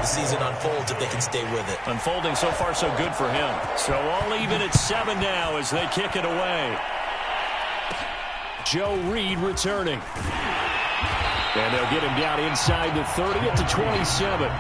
season unfolds if they can stay with it. Unfolding so far so good for him. So all even at 7 now as they kick it away. Joe Reed returning. And they'll get him down inside the 30 at the 27.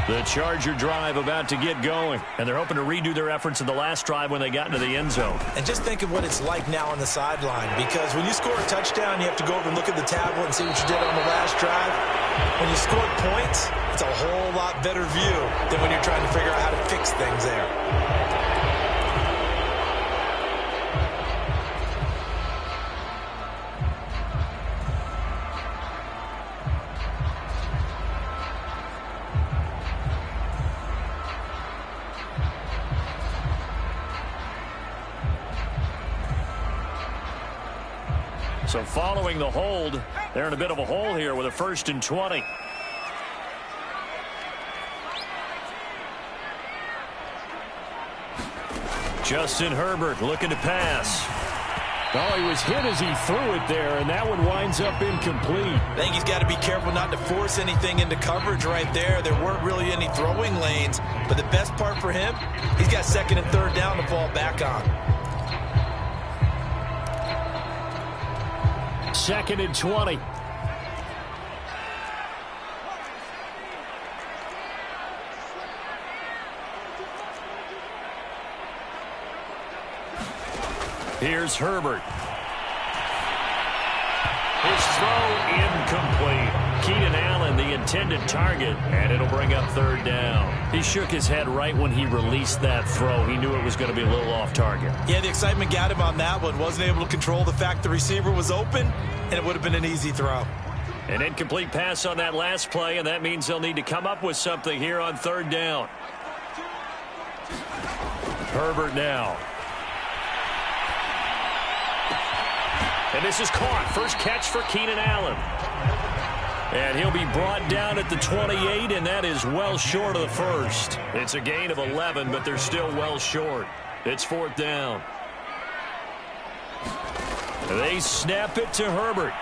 The Charger drive about to get going. And they're hoping to redo their efforts in the last drive when they got into the end zone. And just think of what it's like now on the sideline. Because when you score a touchdown, you have to go over and look at the tablet and see what you did on the last drive. When you score points, it's a whole lot better view than when you're trying to figure out how to fix things there. So following the hold, they're in a bit of a hole here with a 1st and 20. Justin Herbert looking to pass. Oh, he was hit as he threw it there, and that one winds up incomplete. I think he's got to be careful not to force anything into coverage right there. There weren't really any throwing lanes, but the best part for him, he's got 2nd and 3rd down to fall back on. 2nd and 20. Here's Herbert. His throw incomplete. Keenan Allen, the intended target, and it'll bring up 3rd down. He shook his head right when he released that throw. He knew it was going to be a little off target. Yeah, the excitement got him on that one. Wasn't able to control the fact the receiver was open, and it would have been an easy throw. An incomplete pass on that last play, and that means they'll need to come up with something here on 3rd down. Herbert now. And this is caught. First catch for Keenan Allen. And he'll be brought down at the 28, and that is well short of the first. It's a gain of 11, but they're still well short. It's 4th down. They snap it to Herbert.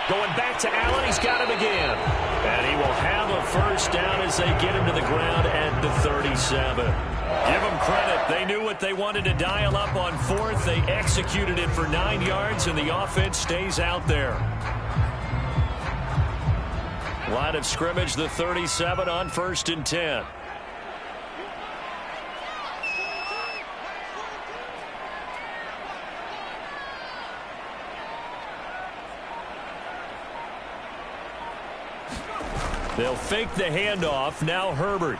Going back to Allen. He's got him again. And he will have a 1st down as they get him to the ground at the 37. Give them credit. They knew what they wanted to dial up on 4th. They executed it for 9 yards, and the offense stays out there. Line of scrimmage, the 37 on 1st and 10. They'll fake the handoff. Now Herbert.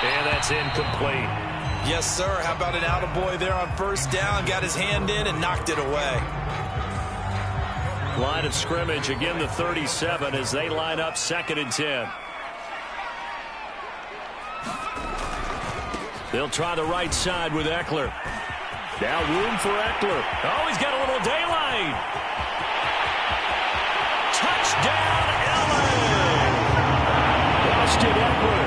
And that's incomplete. Yes, sir. How about an attaboy there on 1st down? Got his hand in and knocked it away. Line of scrimmage, again the 37 as they line up 2nd and 10. They'll try the right side with Eckler. Now room for Eckler. Oh, he's got a little daylight. Touchdown, Allen! Austin Eckler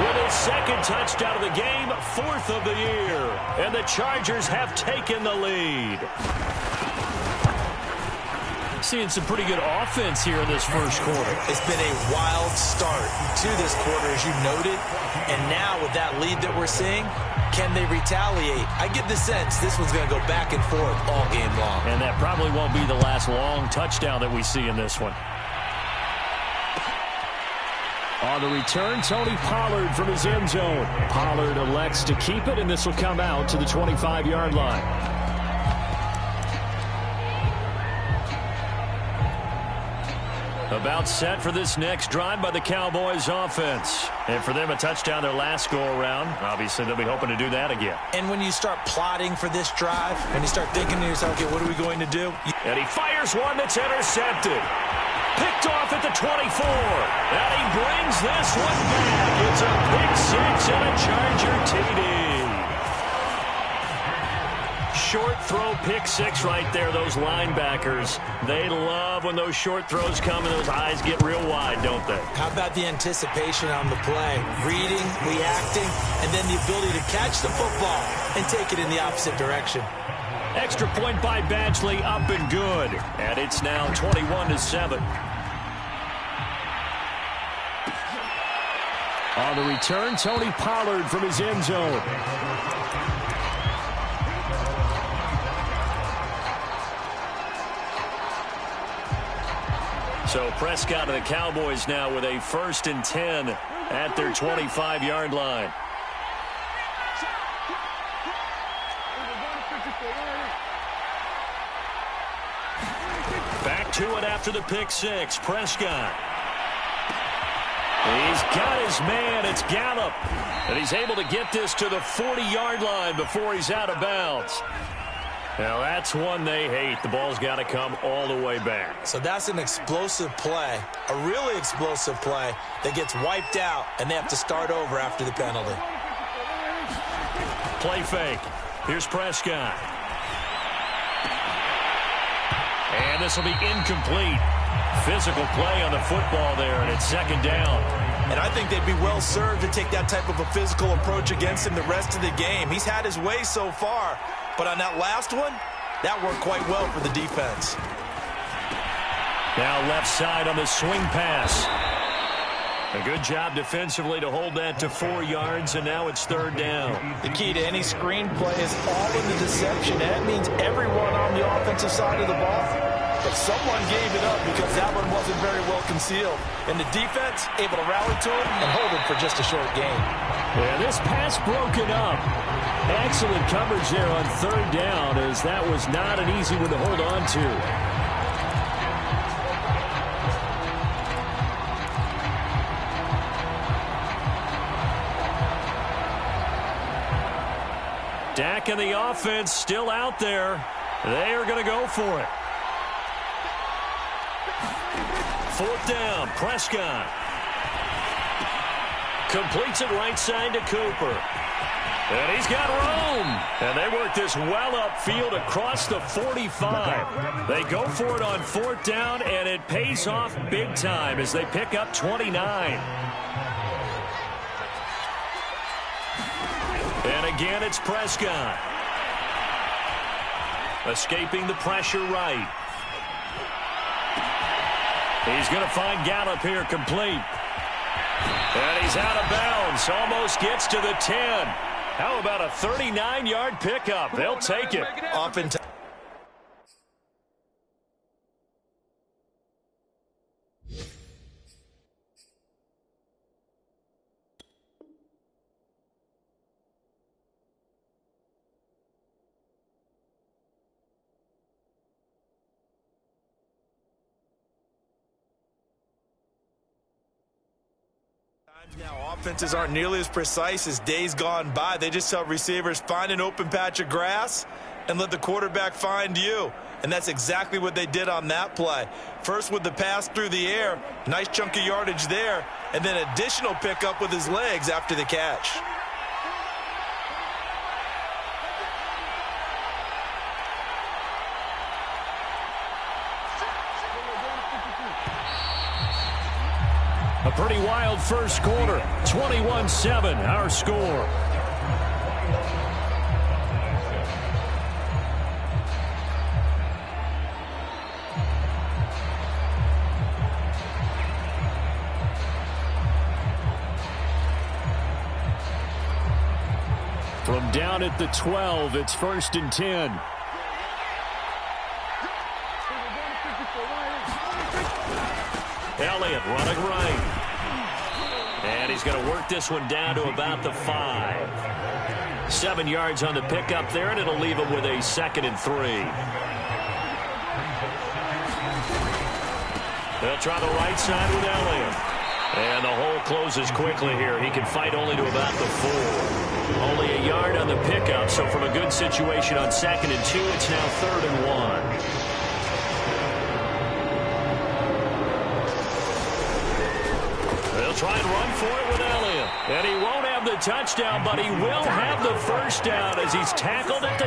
with his 2nd touchdown of the game, 4th of the year. And the Chargers have taken the lead. Seeing some pretty good offense here in this 1st quarter. It's been a wild start to this quarter, as you noted. And now with that lead that we're seeing, can they retaliate? I get the sense this one's going to go back and forth all game long. And that probably won't be the last long touchdown that we see in this one. On the return, Tony Pollard from his end zone. Pollard elects to keep it, and this will come out to the 25-yard line. About set for this next drive by the Cowboys offense. And for them, a touchdown their last go-around. Obviously, they'll be hoping to do that again. And when you start plotting for this drive, when you start thinking to yourself, okay, what are we going to do? And he fires one that's intercepted. Picked off at the 24. And he brings this one back. It's a pick 6 and a Charger TD. short throw pick six right there, those linebackers. They love when those short throws come and those eyes get real wide, don't they? How about the anticipation on the play? Reading, reacting, and then the ability to catch the football and take it in the opposite direction. Extra point by Badgley, up and good. And it's now 21-7. On the return, Tony Pollard from his end zone. So Prescott and the Cowboys now with a 1st and 10 at their 25-yard line. Back to it after the pick six. Prescott. He's got his man. It's Gallup. And he's able to get this to the 40-yard line before he's out of bounds. Now, that's one they hate. The ball's got to come all the way back. So that's an explosive play, a really explosive play that gets wiped out, and they have to start over after the penalty. Play fake. Here's Prescott. And this will be incomplete. Physical play on the football there, and it's 2nd down. And I think they'd be well served to take that type of a physical approach against him the rest of the game. He's had his way so far, but on that last one, that worked quite well for the defense. Now left side on the swing pass. A good job defensively to hold that to 4 yards, and now it's 3rd down. The key to any screen play is all in the deception. That means everyone on the offensive side of the ball. But someone gave it up because that one wasn't very well concealed. And the defense able to rally to him and hold him for just a short gain. Yeah, this pass broken up. Excellent coverage there on 3rd down, as that was not an easy one to hold on to. Dak and the offense still out there. They are going to go for it. 4th down, Prescott. Completes it right side to Cooper. And he's got room. And they work this well upfield across the 45. They go for it on 4th down, and it pays off big time as they pick up 29. And again, it's Prescott. Escaping the pressure right. He's going to find Gallup here complete. And he's out of bounds. Almost gets to the 10. How about a 39-yard pickup? They'll take it. Oftentimes. Now, offenses aren't nearly as precise as days gone by. They just tell receivers, find an open patch of grass and let the quarterback find you. And that's exactly what they did on that play. First with the pass through the air, nice chunk of yardage there, and then additional pickup with his legs after the catch. A pretty wild first quarter. 21-7, our score. From down at the 12, it's 1st and 10. Elliott running right. And he's going to work this one down to about the 5. 7 yards on the pickup there, and it'll leave him with a 2nd and 3. They'll try the right side with Elliott. And the hole closes quickly here. He can fight only to about the 4. Only a yard on the pickup, so from a good situation on 2nd and 2, it's now 3rd and 1. Try and run for it with Elliott. And he won't have the touchdown, but he will have the first down as he's tackled at the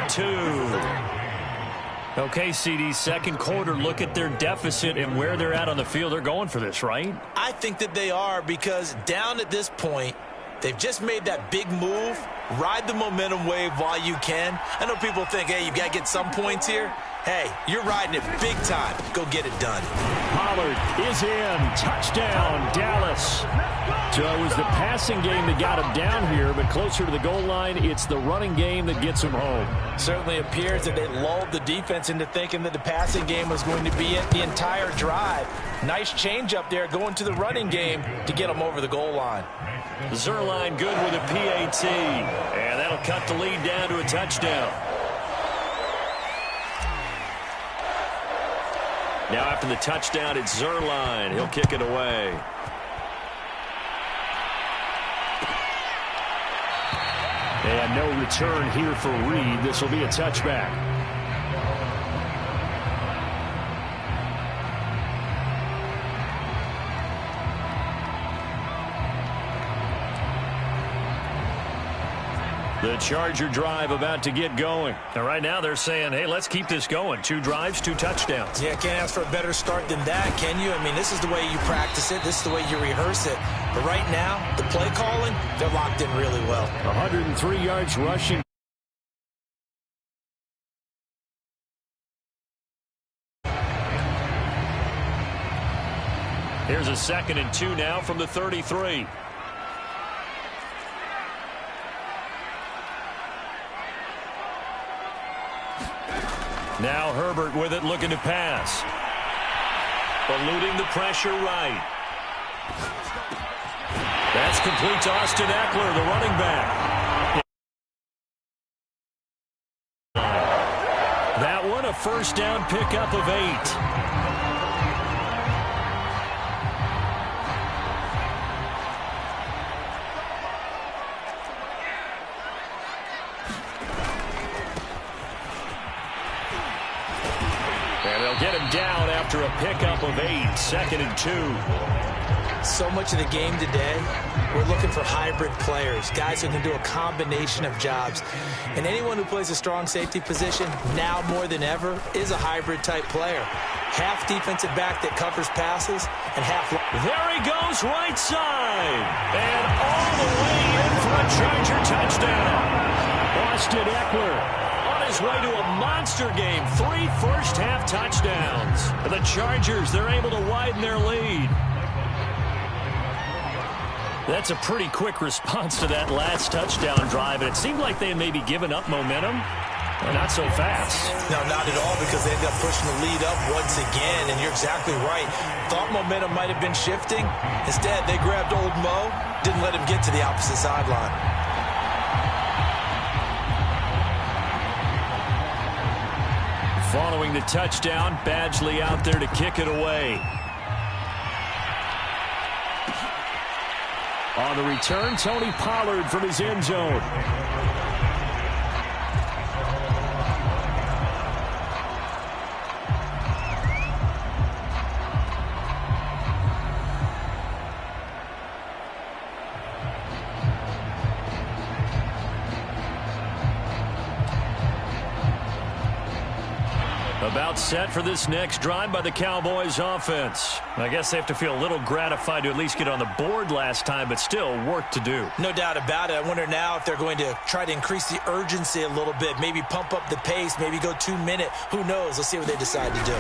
2. Okay, CD, second quarter, look at their deficit and where they're at on the field. They're going for this, right? I think that they are, because down at this point, they've just made that big move. Ride the momentum wave while you can. I know people think, hey, you got to get some points here. Hey, you're riding it big time. Go get it done. Pollard is in. Touchdown, Dallas. So it was the passing game that got him down here, but closer to the goal line, it's the running game that gets him home. Certainly appears that they lulled the defense into thinking that the passing game was going to be it the entire drive. Nice change up there going to the running game to get them over the goal line. Zerline good with a PAT, and that'll cut the lead down to a touchdown. Now after the touchdown, it's Zerline. He'll kick it away. And no return here for Reed. This will be a touchback. The Charger drive about to get going. And right now they're saying, hey, let's keep this going. 2 drives, 2 touchdowns. Yeah, can't ask for a better start than that, can you? I mean, this is the way you practice it. This is the way you rehearse it. But right now, the play calling, they're locked in really well. 103 yards rushing. Here's a 2nd and 2 now from the 33. Now Herbert with it, looking to pass. Eluding the pressure right. That's complete to Austin Eckler, the running back. That one, a first down pickup of 8. Get him down after a pickup of 8, 2nd and 2. So much of the game today, we're looking for hybrid players, guys who can do a combination of jobs. And anyone who plays a strong safety position, now more than ever, is a hybrid-type player. Half defensive back that covers passes, and half... There he goes, right side. And all the way in for a Charger touchdown. Austin Eckler on his way to a monster game. 3 first-half touchdowns. The Chargers, they're able to widen their lead. That's a pretty quick response to that last touchdown drive, and it seemed like they had maybe given up momentum. Well, not so fast. No, not at all, because they ended up pushing the lead up once again, and you're exactly right. Thought momentum might have been shifting. Instead, they grabbed old Mo, didn't let him get to the opposite sideline. Following the touchdown, Badgley out there to kick it away. On the return, Tony Pollard from his end zone. About set for this next drive by the Cowboys offense. I guess they have to feel a little gratified to at least get on the board last time, but still work to do. No doubt about it. I wonder now if they're going to try to increase the urgency a little bit, maybe pump up the pace, maybe go 2-minute. Who knows? Let's see what they decide to do.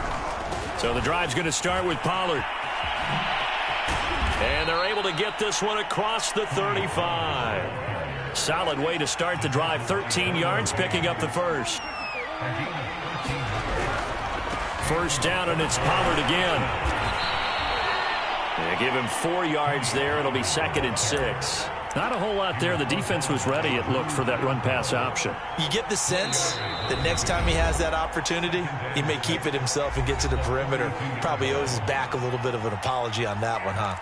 So the drive's going to start with Pollard. And they're able to get this one across the 35. Solid way to start the drive. 13 yards, picking up the first. First down, and it's Pollard again. They give him 4 yards there. It'll be 2nd and 6. Not a whole lot there. The defense was ready, it looked, for that run-pass option. You get the sense that next time he has that opportunity, he may keep it himself and get to the perimeter. Probably owes his back a little bit of an apology on that one, huh?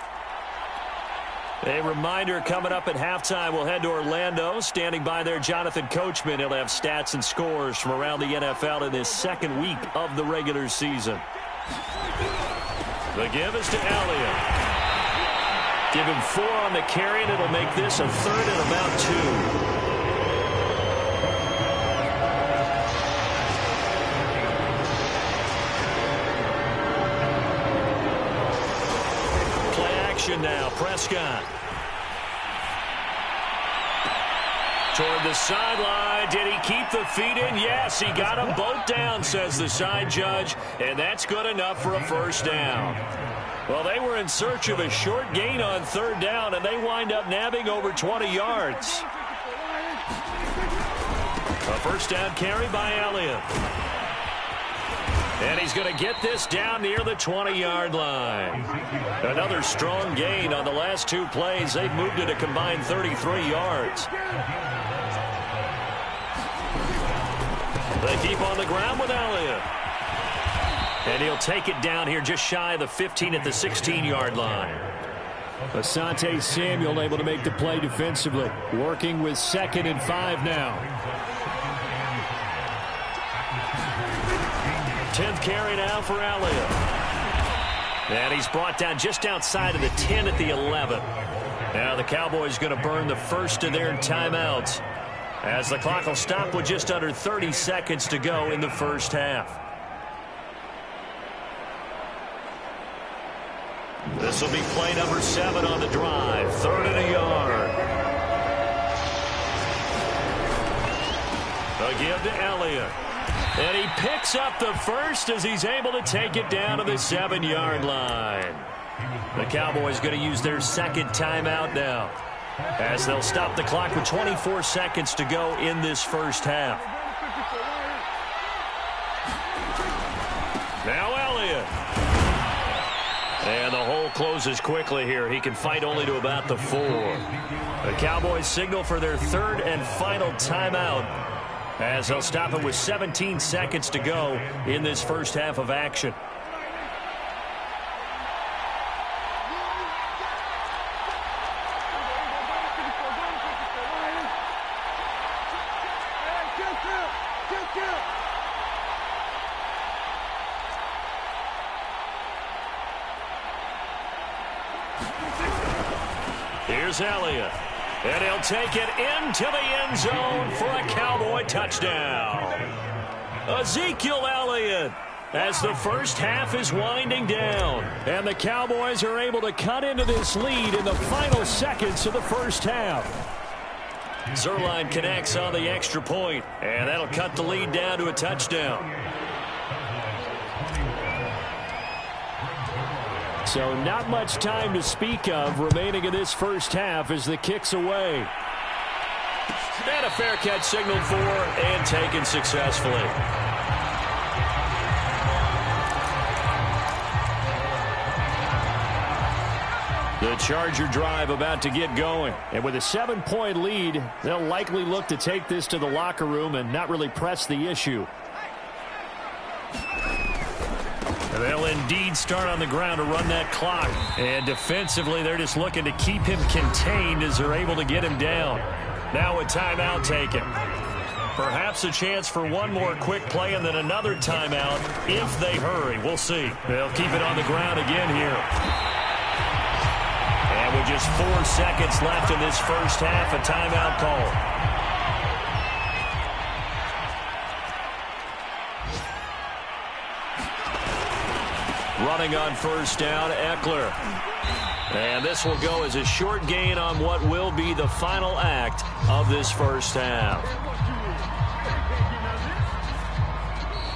A reminder, coming up at halftime, we'll head to Orlando. Standing by there, Jonathan Coachman. He'll have stats and scores from around the NFL in his 2nd week of the regular season. The give is to Elliott. Give him 4 on the carry, and it'll make this a 3rd and about 2. motion now. Prescott. Toward the sideline. Did he keep the feet in? Yes, he got them both down, says the side judge. And that's good enough for a first down. Well, they were in search of a short gain on third down, and they wind up nabbing over 20 yards. A first down carry by Elliott. And he's going to get this down near the 20-yard line. Another strong gain on the last two plays. They've moved it a combined 33 yards. They keep on the ground with Elliott. And he'll take it down here just shy of the 15 at the 16-yard line. Asante Samuel able to make the play defensively. Working with 2nd and 5 now. 10th carry now for Elliott. And he's brought down just outside of the 10 at the 11. Now the Cowboys going to burn the first of their timeouts as the clock will stop with just under 30 seconds to go in the first half. This will be play number 7 on the drive. 3rd and a yard. A give to Elliott. And he picks up the first as he's able to take it down to the 7-yard line. The Cowboys going to use their second timeout now as they'll stop the clock with 24 seconds to go in this first half. Now Elliott. And the hole closes quickly here. He can fight only to about the 4. The Cowboys signal for their third and final timeout as they'll stop it with 17 seconds to go in this first half of action. Here's Elliott. And he'll take it into the end zone for a Cowboy touchdown. Ezekiel Elliott as the first half is winding down. And the Cowboys are able to cut into this lead in the final seconds of the first half. Zerline connects on the extra point, and that'll cut the lead down to a touchdown. So not much time to speak of remaining in this first half as the kick's away. And a fair catch signaled for and taken successfully. The Charger drive about to get going. And with a 7-point lead, they'll likely look to take this to the locker room and not really press the issue. They'll indeed start on the ground to run that clock. And defensively, they're just looking to keep him contained as they're able to get him down. Now a timeout taken. Perhaps a chance for one more quick play and then another timeout if they hurry. We'll see. They'll keep it on the ground again here. And with just 4 seconds left in this first half, a timeout call. Running on first down, Eckler. And this will go as a short gain on what will be the final act of this first half.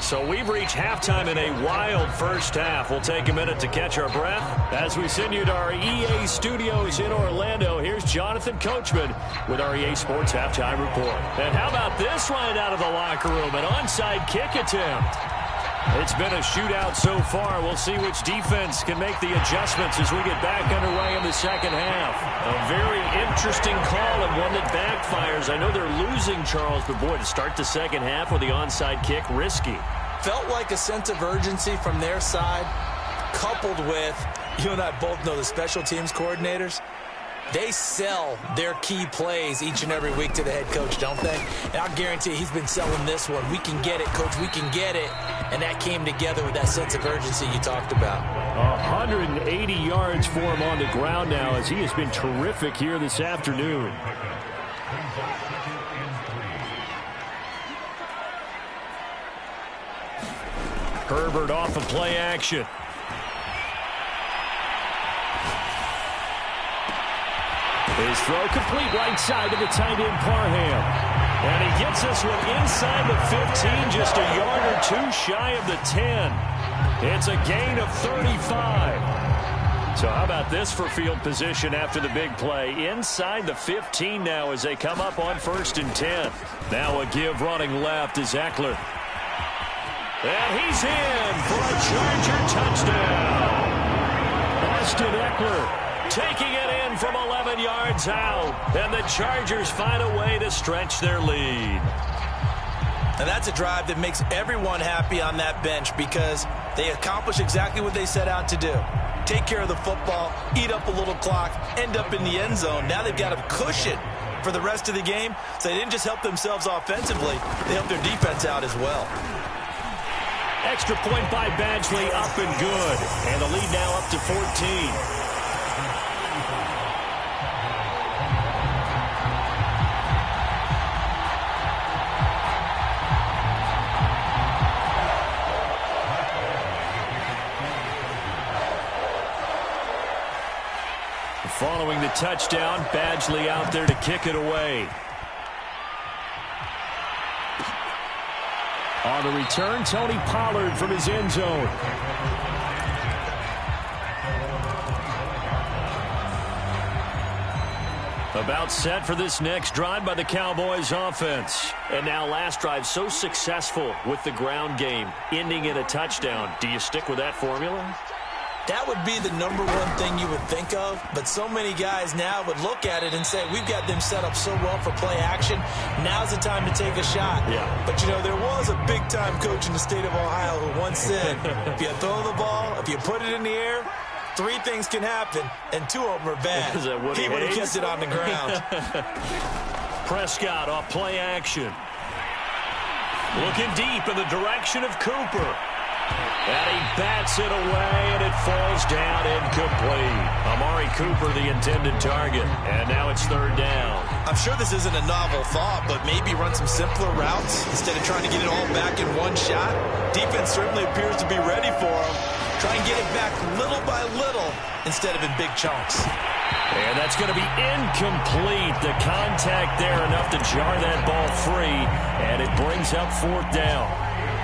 So we've reached halftime in a wild first half. We'll take a minute to catch our breath as we send you to our EA studios in Orlando. Here's Jonathan Coachman with our EA Sports Halftime Report. And how about this right out of the locker room? An onside kick attempt. It's been a shootout so far. We'll see which defense can make the adjustments as we get back underway in the second half. A very interesting call and one that backfires. I know they're losing, Charles, but boy, to start the second half with the onside kick, risky. Felt like a sense of urgency from their side, coupled with, you and I both know the special teams coordinators. They sell their key plays each and every week to the head coach, don't they? And I'll guarantee he's been selling this one. We can get it, coach. We can get it. And that came together with that sense of urgency you talked about. 180 yards for him on the ground now as he has been terrific here this afternoon. Herbert off of play action. His throw complete right side to the tight end Parham. And he gets this one inside the 15, just a yard or two shy of the 10. It's a gain of 35. So how about this for field position after the big play? Inside the 15 now as they come up on 1st and 10. Now a give running left is Eckler. And he's in for a Charger touchdown. Austin Eckler taking it in from 11 yards out. And the Chargers find a way to stretch their lead. And that's a drive that makes everyone happy on that bench because they accomplish exactly what they set out to do. Take care of the football, eat up a little clock, end up in the end zone. Now they've got a cushion for the rest of the game. So they didn't just help themselves offensively, they helped their defense out as well. Extra point by Badgley, up and good. And the lead now up to 14. Following the touchdown, Badgley out there to kick it away. On the return, Tony Pollard from his end zone. About set for this next drive by the Cowboys offense. And now last drive so successful with the ground game, ending in a touchdown. Do you stick with that formula? That would be the number one thing you would think of, but so many guys now would look at it and say, we've got them set up so well for play action. Now's the time to take a shot. Yeah. But, you know, there was a big-time coach in the state of Ohio who once said, if you throw the ball, if you put it in the air, 3 things can happen, and 2 of them are bad. He would have kept it on the ground. Prescott off play action. Looking deep in the direction of Cooper. And he bats it away, and it falls down incomplete. Amari Cooper, the intended target. And now it's 3rd down. I'm sure this isn't a novel thought, but maybe run some simpler routes instead of trying to get it all back in one shot. Defense certainly appears to be ready for him. Try and get it back little by little instead of in big chunks. And that's going to be incomplete. The contact there enough to jar that ball free, and it brings up 4th down.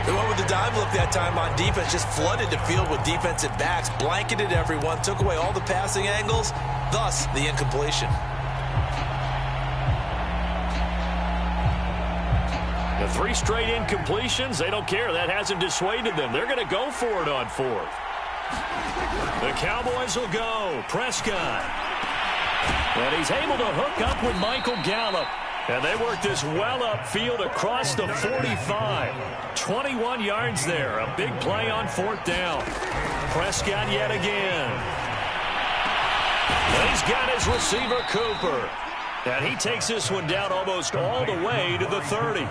They went with the dive look that time on defense, just flooded the field with defensive backs, blanketed everyone, took away all the passing angles, thus the incompletion. The 3 straight incompletions, they don't care. That hasn't dissuaded them. They're going to go for it on 4th. The Cowboys will go. Prescott. And he's able to hook up with Michael Gallup. And they work this well upfield across the 45. 21 yards there. A big play on 4th down. Prescott yet again. And he's got his receiver, Cooper. And he takes this one down almost all the way to the 30.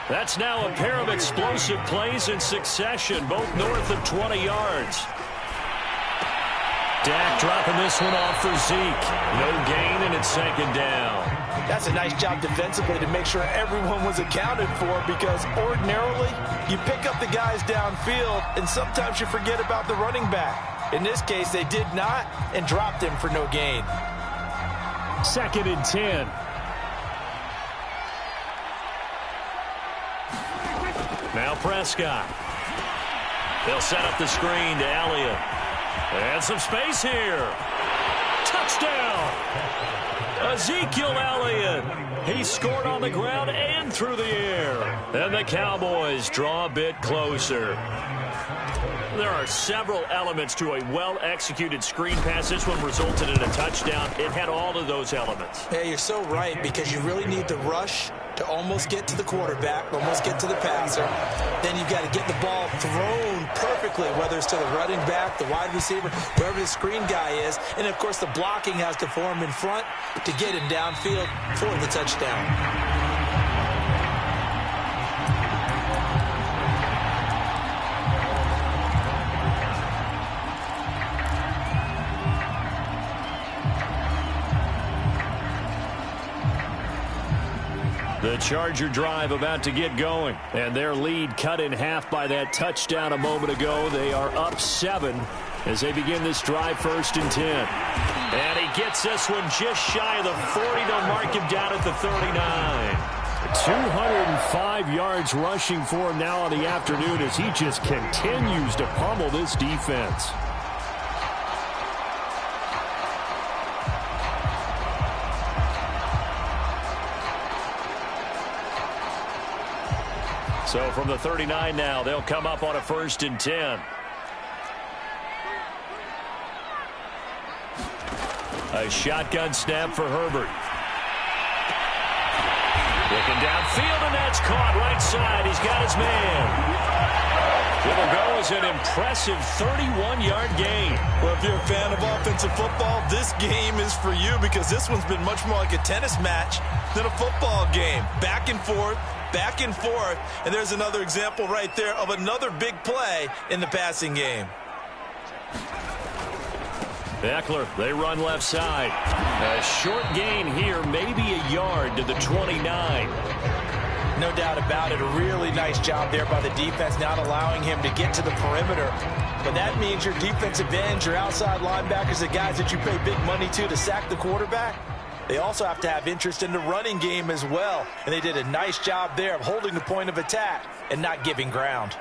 That's now a pair of explosive plays in succession, both north of 20 yards. Dak dropping this one off for Zeke. No gain, and it's 2nd down. That's a nice job defensively to make sure everyone was accounted for, because ordinarily you pick up the guys downfield and sometimes you forget about the running back. In this case, they did not and dropped him for no gain. 2nd and 10. Now Prescott. They'll set up the screen to Elliott. And some space here. Touchdown! Ezekiel Elliott. He scored on the ground and through the air. And the Cowboys draw a bit closer. There are several elements to a well-executed screen pass. This one resulted in a touchdown. It had all of those elements. Yeah, you're so right, because you really need to rush to almost get to the quarterback, almost get to the passer. Then you've got to get the ball thrown perfectly, whether it's to the running back, the wide receiver, wherever the screen guy is. And, of course, the blocking has to form in front to get him downfield for the touchdown. The Charger drive about to get going, and their lead cut in half by that touchdown a moment ago. They are up 7 as they begin this drive, 1st and 10. And he gets this one just shy of the 40. They'll mark him down at the 39. 205 yards rushing for him now on the afternoon as he just continues to pummel this defense. So from the 39 now, they'll come up on a 1st and 10. A shotgun snap for Herbert. Looking downfield, and that's caught right side. He's got his man. It will go as an impressive 31-yard gain. Well, if you're a fan of offensive football, this game is for you because this one's been much more like a tennis match than a football game. Back and forth, and there's another example right there of another big play in the passing game. Eckler, they run left side. A short gain here, maybe a yard to the 29. No doubt about it. A really nice job there by the defense, not allowing him to get to the perimeter. But that means your defensive ends, your outside linebackers, the guys that you pay big money to sack the quarterback, they also have to have interest in the running game as well. And they did a nice job there of holding the point of attack and not giving ground.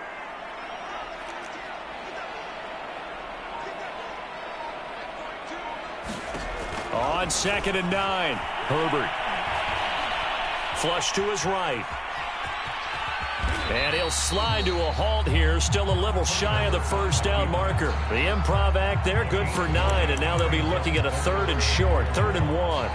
On 2nd and 9, Herbert. Flush to his right. And he'll slide to a halt here, still a little shy of the 1st down marker. The improv act there, good for 9, and now they'll be looking at a 3rd and short, 3rd and 1.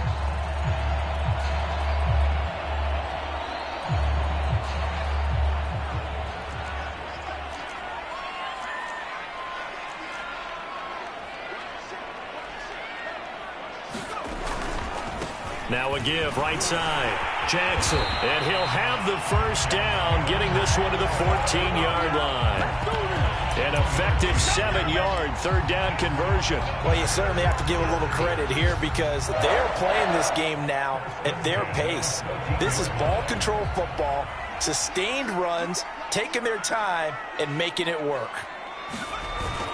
Now a give, right side. Jackson, and he'll have the 1st down, getting this one to the 14-yard line. An effective 7-yard 3rd down conversion. Well, you certainly have to give a little credit here because they're playing this game now at their pace. This is ball control football, sustained runs, taking their time, and making it work.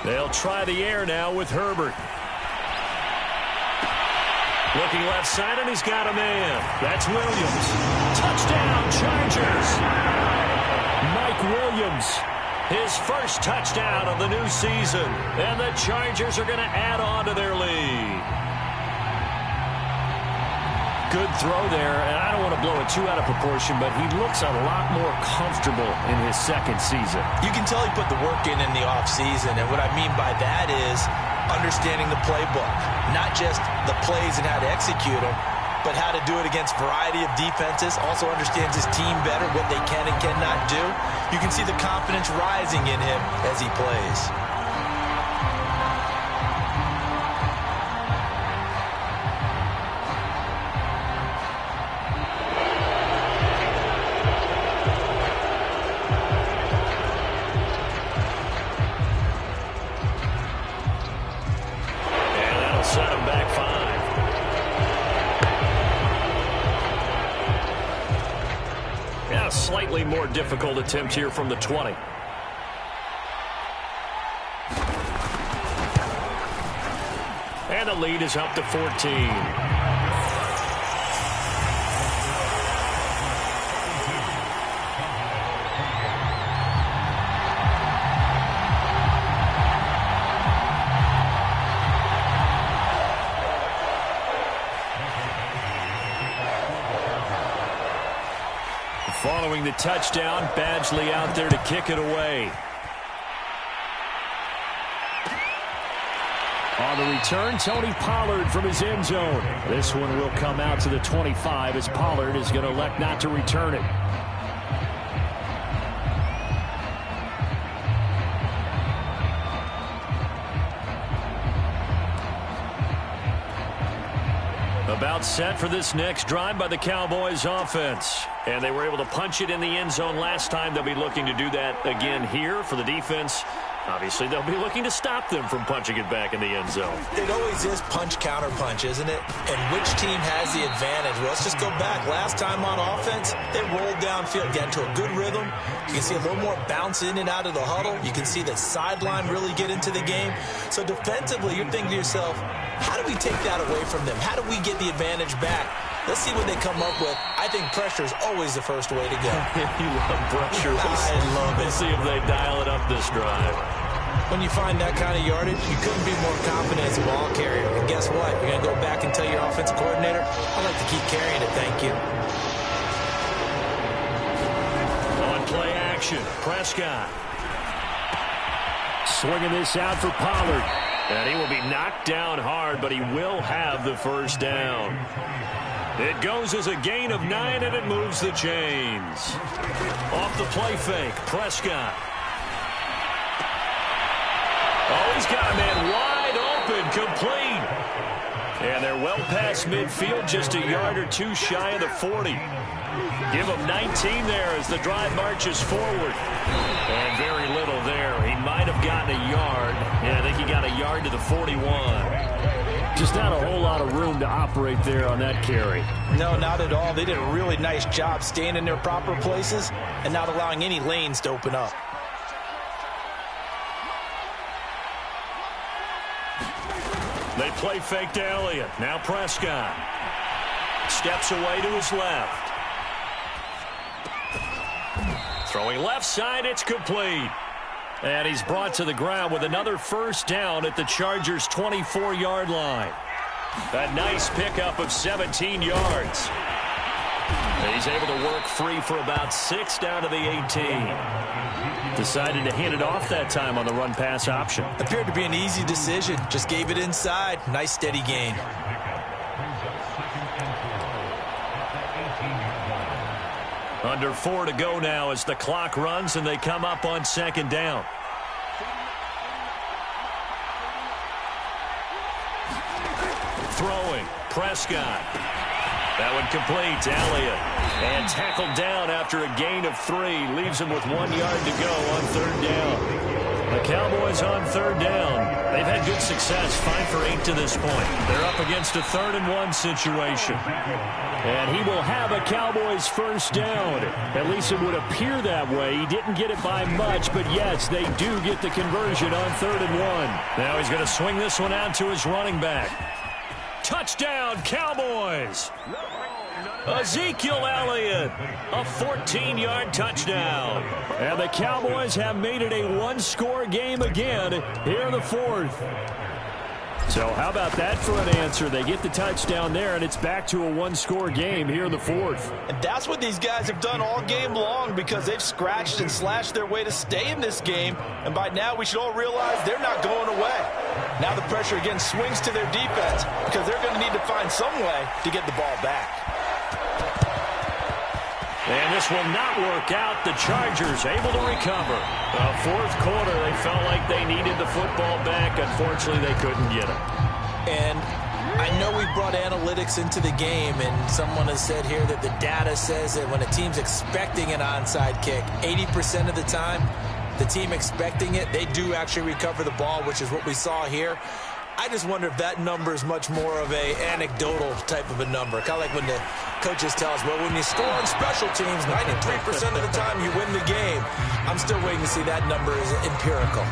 They'll try the air now with Herbert. Looking left side, and he's got a man. That's Williams. Touchdown, Chargers. Mike Williams. His 1st touchdown of the new season. And the Chargers are going to add on to their lead. Good throw there, and I don't want to blow it too out of proportion, but he looks a lot more comfortable in his 2nd season. You can tell he put the work in the offseason, and what I mean by that is understanding the playbook, not just the plays and how to execute them, but how to do it against a variety of defenses. Also understands his team better, what they can and cannot do. You can see the confidence rising in him as he plays. Slightly more difficult attempt here from the 20. And the lead is up to 14. Following the touchdown, Badgley out there to kick it away. On the return, Tony Pollard from his end zone. This one will come out to the 25 as Pollard is going to elect not to return it. About set for this next drive by the Cowboys offense. And they were able to punch it in the end zone last time. They'll be looking to do that again here for the defense. Obviously, they'll be looking to stop them from punching it back in the end zone. It always is punch-counter-punch, isn't it? And which team has the advantage? Well, let's just go back. Last time on offense, they rolled downfield, got into a good rhythm. You can see a little more bounce in and out of the huddle. You can see the sideline really get into the game. So defensively, you're thinking to yourself, how do we take that away from them? How do we get the advantage back? Let's see what they come up with. I think pressure is always the first way to go. You love pressure. I love it. We'll see if they dial it up this drive. When you find that kind of yardage, you couldn't be more confident as a ball carrier. And guess what? You're going to go back and tell your offensive coordinator, I'd like to keep carrying it, thank you. On play action, Prescott. Swinging this out for Pollard. And he will be knocked down hard, but he will have the first down. It goes as a gain of 9, and it moves the chains. Off the play fake, Prescott. Oh, he's got a man wide open, complete. And they're well past midfield, just a yard or two shy of the 40. Give him 19 there as the drive marches forward. And very little there. He might have gotten a yard. Yeah, I think he got a yard to the 41. Just not a whole lot of room to operate there on that carry. No, not at all. They did a really nice job staying in their proper places and not allowing any lanes to open up. They play fake to Elliott. Now Prescott. Steps away to his left. Throwing left side, it's complete. And he's brought to the ground with another first down at the Chargers' 24-yard line. A nice pickup of 17 yards. And he's able to work free for about 6 down to the 18. Decided to hand it off that time on the run-pass option. Appeared to be an easy decision. Just gave it inside. Nice steady gain. Under 4 to go now as the clock runs and they come up on second down. Throwing, Prescott. That one complete, Elliott. And tackled down after a gain of 3. Leaves him with 1 yard to go on third down. The Cowboys on third down. They've had good success, 5 for 8 to this point. They're up against a 3rd and 1 situation. And he will have a Cowboys first down. At least it would appear that way. He didn't get it by much, but yes, they do get the conversion on 3rd and 1. Now he's going to swing this one out to his running back. Touchdown, Cowboys! Ezekiel Elliott, a 14-yard touchdown. And the Cowboys have made it a one-score game again here in the 4th. So how about that for an answer? They get the touchdown there, and it's back to a one-score game here in the 4th. And that's what these guys have done all game long because they've scratched and slashed their way to stay in this game. And by now, we should all realize they're not going away. Now the pressure again swings to their defense because they're going to need to find some way to get the ball back. And this will not work out. The Chargers able to recover. The 4th quarter, they felt like they needed the football back. Unfortunately, they couldn't get it. And I know we brought analytics into the game, and someone has said here that the data says that when a team's expecting an onside kick, 80% of the time, the team expecting it, they do actually recover the ball, which is what we saw here. I just wonder if that number is much more of a anecdotal type of a number. Kind of like when the coaches tell us, well, when you score on special teams, 93% of the time you win the game. I'm still waiting to see that number is empirical.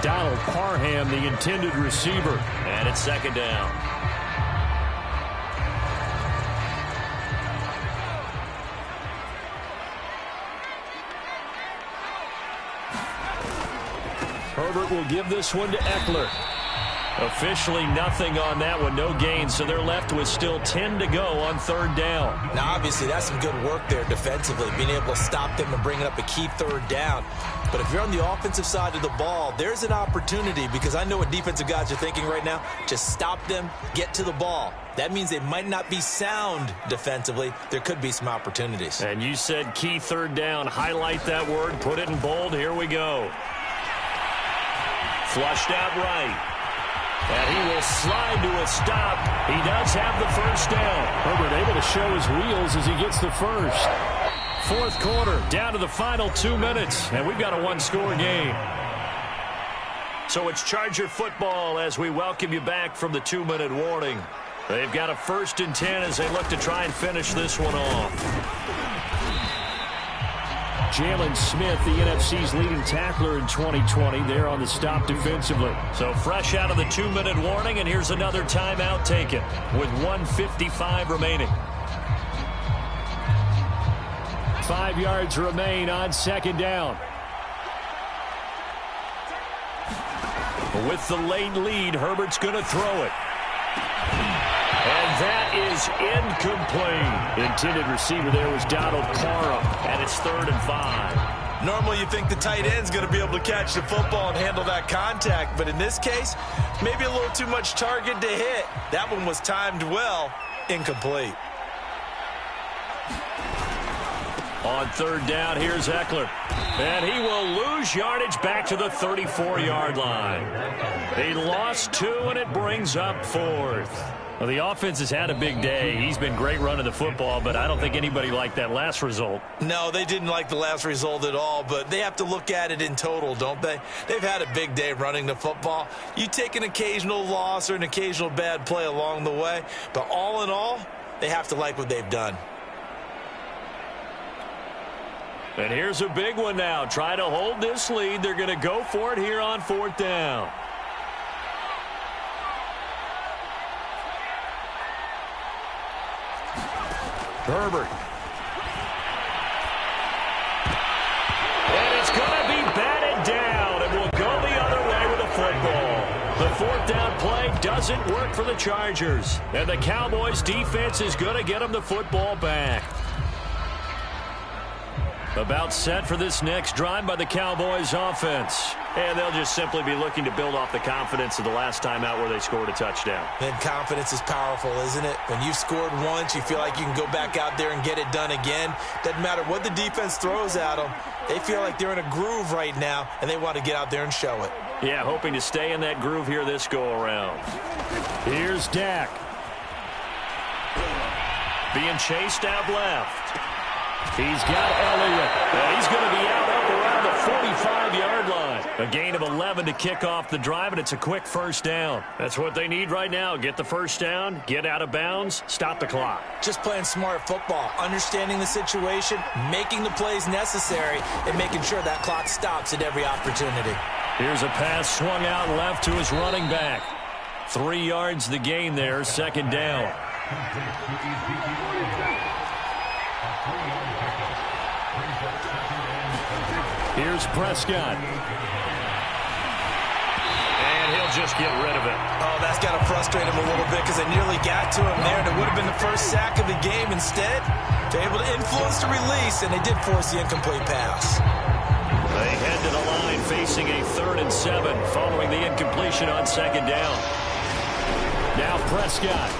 Donald Parham, the intended receiver. And it's second down. Herbert will give this one to Eckler. Officially nothing on that one, no gain, so they're left with still 10 to go on third down. Now, obviously, that's some good work there defensively, being able to stop them and bring up a key third down. But if you're on the offensive side of the ball, there's an opportunity because I know what defensive guys are thinking right now. Just stop them, get to the ball. That means they might not be sound defensively. There could be some opportunities. And you said key third down. Highlight that word, put it in bold. Here we go. Flushed out right. And he will slide to a stop. He does have the first down. Herbert able to show his wheels as he gets the first. 4th quarter, down to the final 2 minutes, and we've got a one-score game. So it's Charger football as we welcome you back from the 2-minute warning. They've got a 1st and 10 as they look to try and finish this one off. Jalen Smith, the NFC's leading tackler in 2020, there on the stop defensively. So fresh out of the 2-minute warning, and here's another timeout taken with 1:55 remaining. 5 yards remain on 2nd down. With the late lead, Herbert's going to throw it. And that is incomplete. Intended receiver there was Donald Cara, and it's 3rd and 5. Normally you think the tight end's going to be able to catch the football and handle that contact, but in this case, maybe a little too much target to hit. That one was timed well, incomplete. On 3rd down, here's Eckler. And he will lose yardage back to the 34-yard line. He lost 2, and it brings up 4th. Well, the offense has had a big day. He's been great running the football, but I don't think anybody liked that last result. No, they didn't like the last result at all, but they have to look at it in total, don't they? They've had a big day running the football. You take an occasional loss or an occasional bad play along the way, but all in all, they have to like what they've done. And here's a big one now. Try to hold this lead. They're going to go for it here on 4th down. Herbert. And it's going to be batted down, and we'll go the other way with the football. The 4th down play doesn't work for the Chargers, and the Cowboys' defense is going to get them the football back. About set for this next drive by the Cowboys offense. And they'll just simply be looking to build off the confidence of the last time out where they scored a touchdown. And confidence is powerful, isn't it? When you've scored once, you feel like you can go back out there and get it done again. Doesn't matter what the defense throws at them. They feel like they're in a groove right now, and they want to get out there and show it. Yeah, hoping to stay in that groove here this go-around. Here's Dak. Being chased out left. He's got Elliott. And he's going to be out up around the 45-yard line. A gain of 11 to kick off the drive, and it's a quick 1st down. That's what they need right now. Get the 1st down, get out of bounds, stop the clock. Just playing smart football, understanding the situation, making the plays necessary, and making sure that clock stops at every opportunity. Here's a pass swung out left to his running back. 3 yards the gain there, 2nd down. Here's Prescott. And he'll just get rid of it. Oh, that's got to frustrate him a little bit because they nearly got to him there, and it would have been the first sack of the game. Instead, they're able to influence the release, and they did force the incomplete pass. They head to the line facing a 3rd and 7 following the incompletion on 2nd down. Now Prescott.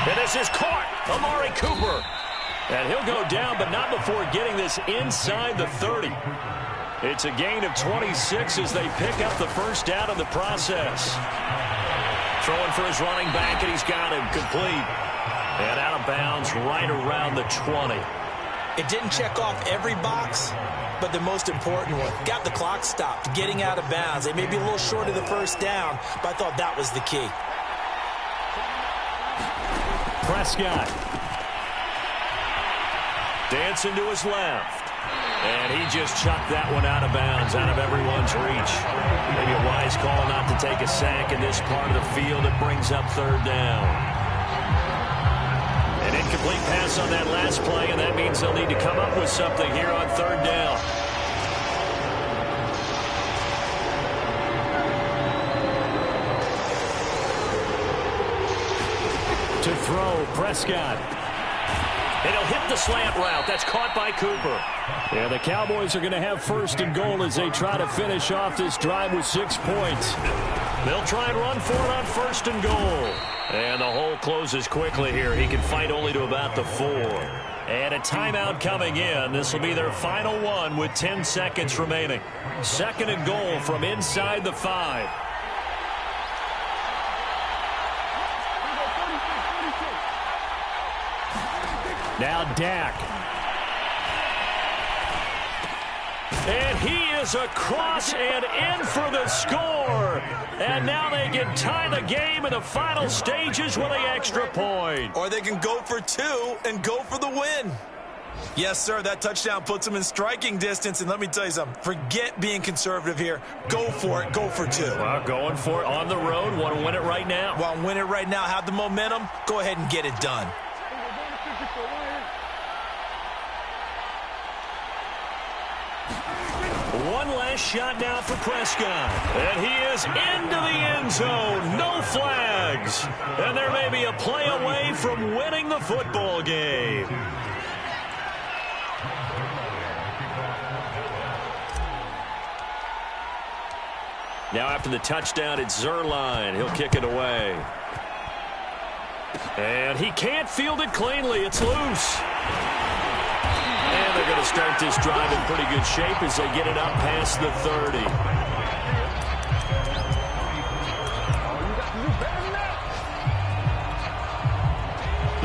And this is caught. Amari Cooper. And he'll go down, but not before getting this inside the 30. It's a gain of 26 as they pick up the 1st down in the process. Throwing for his running back, and he's got him complete. And out of bounds right around the 20. It didn't check off every box, but the most important one. Got the clock stopped, getting out of bounds. They may be a little short of the 1st down, but I thought that was the key. Prescott. Dancing to his left. And he just chucked that one out of bounds, out of everyone's reach. Maybe a wise call not to take a sack in this part of the field. It brings up 3rd down. An incomplete pass on that last play, and that means they'll need to come up with something here on 3rd down. To throw, Prescott. And he'll hit the slant route. That's caught by Cooper. Yeah, the Cowboys are going to have 1st and goal as they try to finish off this drive with 6 points. They'll try and run for it on 1st and goal. And the hole closes quickly here. He can fight only to about the 4. And a timeout coming in. This will be their final one with 10 seconds remaining. 2nd and goal from inside the 5. Now Dak. And he is across and in for the score. And now they can tie the game in the final stages with an extra point. Or they can go for two and go for the win. Yes, sir, that touchdown puts them in striking distance. And let me tell you something, forget being conservative here. Go for it. Go for two. Well, going for it on the road. Want to win it right now? Want to win it right now, have the momentum, go ahead and get it done. One last shot now for Prescott. And he is into the end zone. No flags. And there may be a play away from winning the football game. Now after the touchdown, it's Zuerlein. He'll kick it away. And he can't field it cleanly. It's loose. And they're going to start this drive in pretty good shape as they get it up past the 30.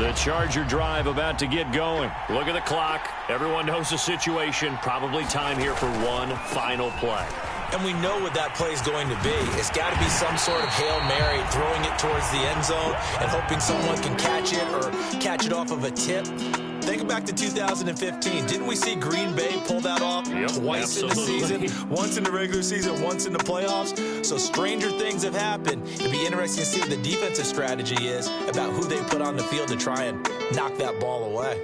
The Charger drive about to get going. Look at the clock. Everyone knows the situation. Probably time here for one final play. And we know what that play is going to be. It's got to be some sort of Hail Mary, throwing it towards the end zone and hoping someone can catch it or catch it off of a tip. Think back to 2015. Didn't we see Green Bay pull that off twice in the season? Once in the regular season, once in the playoffs. So stranger things have happened. It'd be interesting to see what the defensive strategy is about who they put on the field to try and knock that ball away.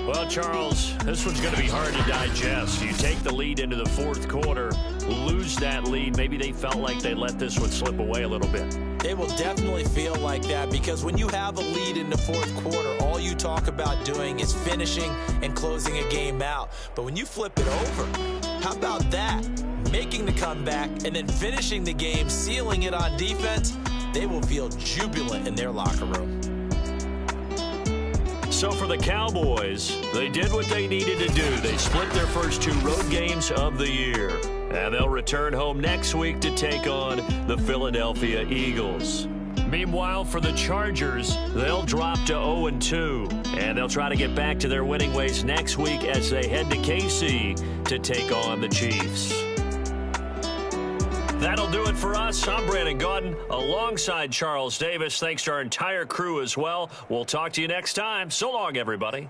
Well, Charles, this one's going to be hard to digest. You take the lead into the fourth quarter, lose that lead. Maybe they felt like they let this one slip away a little bit. It will definitely feel like that because when you have a lead in the fourth quarter, all you talk about doing is finishing and closing a game out. But when you flip it over, how about that? Making the comeback and then finishing the game, sealing it on defense, they will feel jubilant in their locker room. So for the Cowboys, they did what they needed to do. They split their first two road games of the year. And they'll return home next week to take on the Philadelphia Eagles. Meanwhile, for the Chargers, they'll drop to 0-2. And they'll try to get back to their winning ways next week as they head to KC to take on the Chiefs. That'll do it for us. I'm Brandon Gaudin alongside Charles Davis. Thanks to our entire crew as well. We'll talk to you next time. So long, everybody.